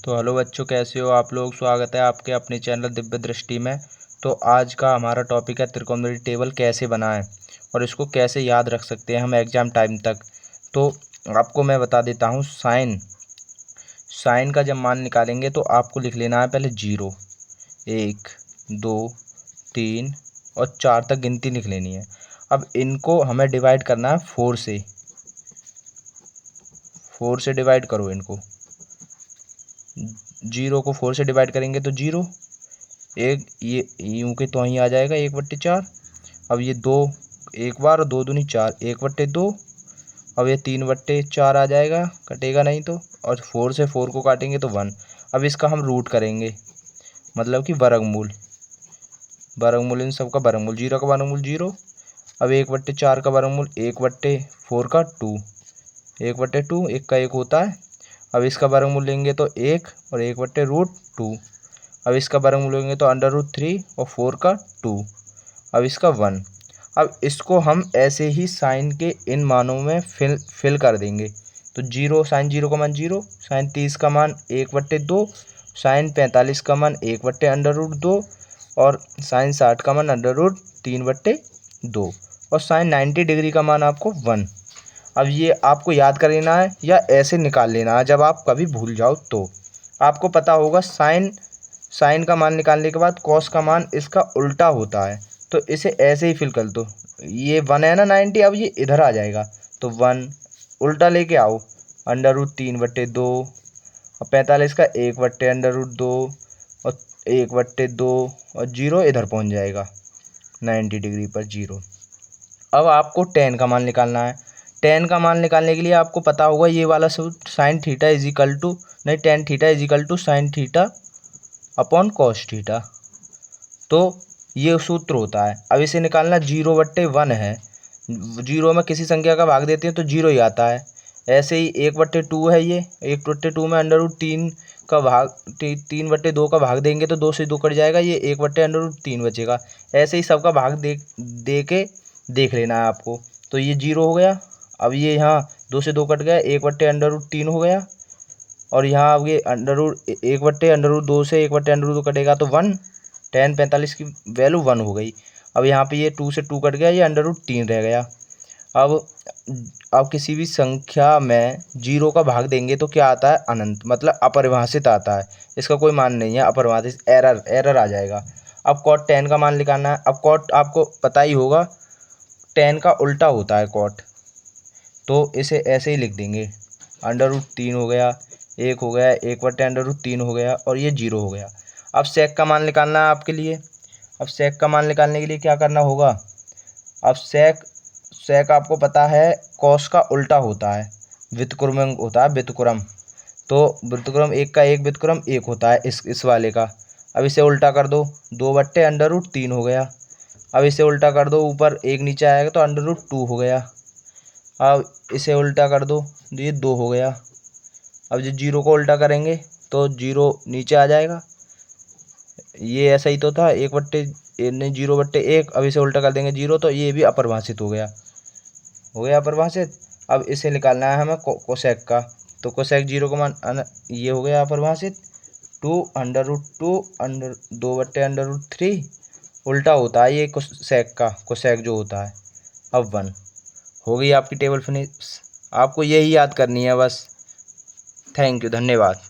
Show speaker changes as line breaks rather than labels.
तो हेलो बच्चों, कैसे हो आप लोग। स्वागत है आपके अपने चैनल दिव्य दृष्टि में। तो आज का हमारा टॉपिक है त्रिकोणमिति टेबल कैसे बनाएं और इसको कैसे याद रख सकते हैं हम एग्ज़ाम टाइम तक। तो आपको मैं बता देता हूँ, साइन का जब मान निकालेंगे तो आपको लिख लेना है पहले 0, 1, 2, 3 और 4 तक गिनती लिख लेनी है। अब इनको हमें डिवाइड करना है 4 से डिवाइड करो इनको। 0 को 4 से डिवाइड करेंगे तो 0, एक ये यूँ के तो वहीं आ जाएगा 1/4। अब ये 2 एक बार और 2 दूनी 4, 1/2। अब ये 3/4 आ जाएगा, कटेगा नहीं तो, और 4 से 4 को काटेंगे तो 1। अब इसका हम रूट करेंगे, मतलब कि वर्गमूल इन सब का वर्गमूल। 0 का वर्गमूल 0। अब 1/4 का वर्गमूल 1/4 का 2, 1/2, 1 का 1 होता है। अब इसका वर्गमूल लेंगे तो 1 और 1/√2। अब इसका वर्गमूल लेंगे तो √3 और 4 का 2। अब इसका 1। अब इसको हम ऐसे ही साइन के इन मानों में फिल कर देंगे। तो 0, साइन 0 का मान 0, साइन 30 का मान 1/2, साइन 45 का मान 1/√2 और साइन 60 का मान √3/2 और साइन 90 डिग्री का मान आपको 1। अब ये आपको याद कर लेना है या ऐसे निकाल लेना है। जब आप कभी भूल जाओ तो आपको पता होगा, साइन का मान निकालने के बाद कॉस का मान इसका उल्टा होता है। तो इसे ऐसे ही फिल कर दो। ये 1 है ना 90, अब ये इधर आ जाएगा तो 1 उल्टा लेके आओ, √3/2 और 45 का 1/√2 और 1/2 और 0 इधर पहुंच जाएगा 90 डिग्री पर 0। अब आपको tan का मान निकालना है। tan का मान निकालने के लिए आपको पता होगा ये वाला सूत्र, tan theta sine theta upon cos theta. तो ये सूत्र होता है। अब इसे निकालना 0/1 है। 0 में किसी संख्या का भाग देते हैं तो 0 ही आता है। ऐसे ही 1/2 है, ये 1/2 में √3 का भाग 3/2 का भाग देंगे तो 2 से 2 कट जाएगा, ये 1/√3 बचेगा। ऐसे ही सबका भाग दे के देख लेना है आपको। तो ये 0 हो गया। अब ये यहाँ 2 से 2 कट गया, 1/√3 हो गया। और यहाँ अब ये 1/√2 से 1/√2 कटेगा तो 1। tan 45 की वैल्यू 1 हो गई। अब यहाँ पे ये 2 से 2 कट गया, ये √3 रह गया। अब किसी भी संख्या में 0 का भाग देंगे तो क्या आता है, अनंत, मतलब अपरिभाषित आता है। इसका कोई मान नहीं है, अपरिभाषित, एरर आ जाएगा। अब cot tan का मान निकालना है। अब cot आपको पता ही होगा, tan का उल्टा होता है cot। तो इसे ऐसे ही लिख देंगे, √3 हो गया, 1 हो गया, 1/√3 हो गया और ये 0 हो गया। अब sec का मान निकालना है आपके लिए। अब sec का मान निकालने के लिए क्या करना होगा, अब sec आपको पता है cos का उल्टा होता है, व्युत्क्रम होता है, व्युत्क्रम। तो व्युत्क्रम 1 का 1 व्युत्क्रम 1 होता है इस वाले का। अब इसे उल्टा कर दो, 2/√3 हो गया। अब इसे उल्टा कर दो, ऊपर 1 नीचे आएगा तो √2 हो गया। अब इसे उल्टा कर दो, ये 2 हो गया। अब जो 0 को उल्टा करेंगे तो 0 नीचे आ जाएगा, ये ऐसा ही तो था, 0/1। अब इसे उल्टा कर देंगे 0, तो ये भी अपरिभाषित हो गया अपरिभाषित। अब इसे निकालना है हमें कोसेक का। तो कोसेक 0 का मान ये हो गया अपरिभाषित, 2√3 उल्टा होता है ये कोसेक जो होता है। अब 1 हो गई आपकी टेबल फिनिश। आपको यही याद करनी है बस। थैंक यू, धन्यवाद।